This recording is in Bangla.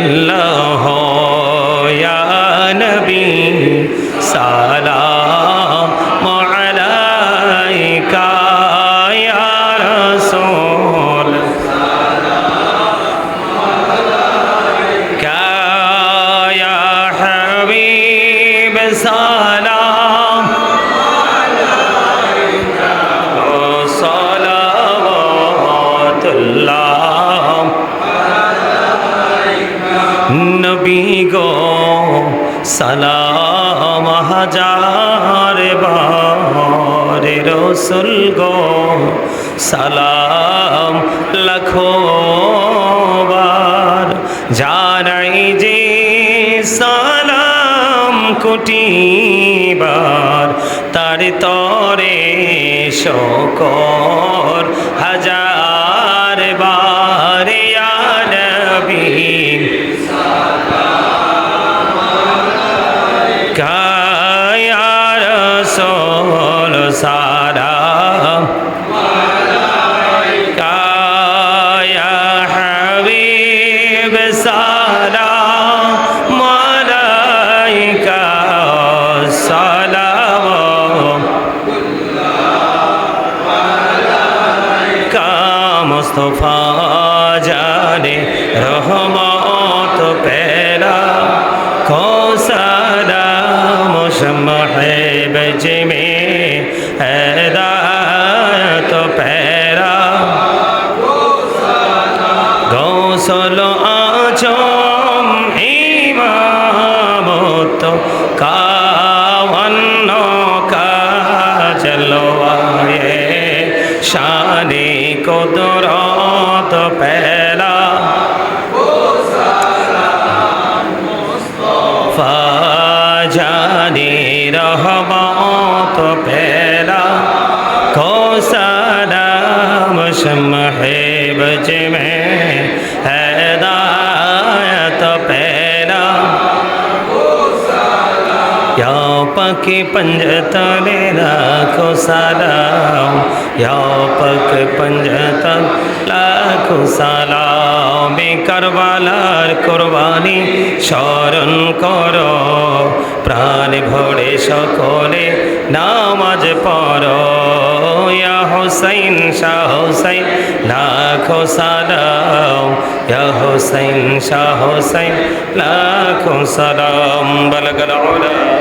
ইল্লাল্লাহ ইয়া নবী সালাম আলাইকা ইয়া রাসূল ইয়া হাবিব সালাম আলাইকা সালাওয়াতুল্লাহ নবী গো সালাম হাজার বার রসুল গো সালাম লাখো বার জানাই যে সালাম কোটি বার তার তরে শকর হাজার বার ইয়া নবী ইয়া রাসূল সালাম আলাইকা ইয়া হাবিব সালাম আলাইকা সালাওয়াতুল্লাহ মুস্তাফা জানে রহমত পেলা को सलाम शम्ह बजमे हिदायत पैरा गौसलो आचम इमामत कावन्नो का चलवाए शानी कुदरत पैरा जानी रहमत पैरा को सलाम शम्ह बज में हिदायत पैरा या पक पंजतने लाखो सलाम या पक पंजतन लाखो सलाम करबालार कुरबानी স্মরণ করো প্রাণ ভরে সকলে নামাজ পড়ো ইয়া হুসাইন শাহ হুসাইন লাখো সালাম ইয়া হুসাইন শাহ হুসাইন লাখো সালাম বলগল উলা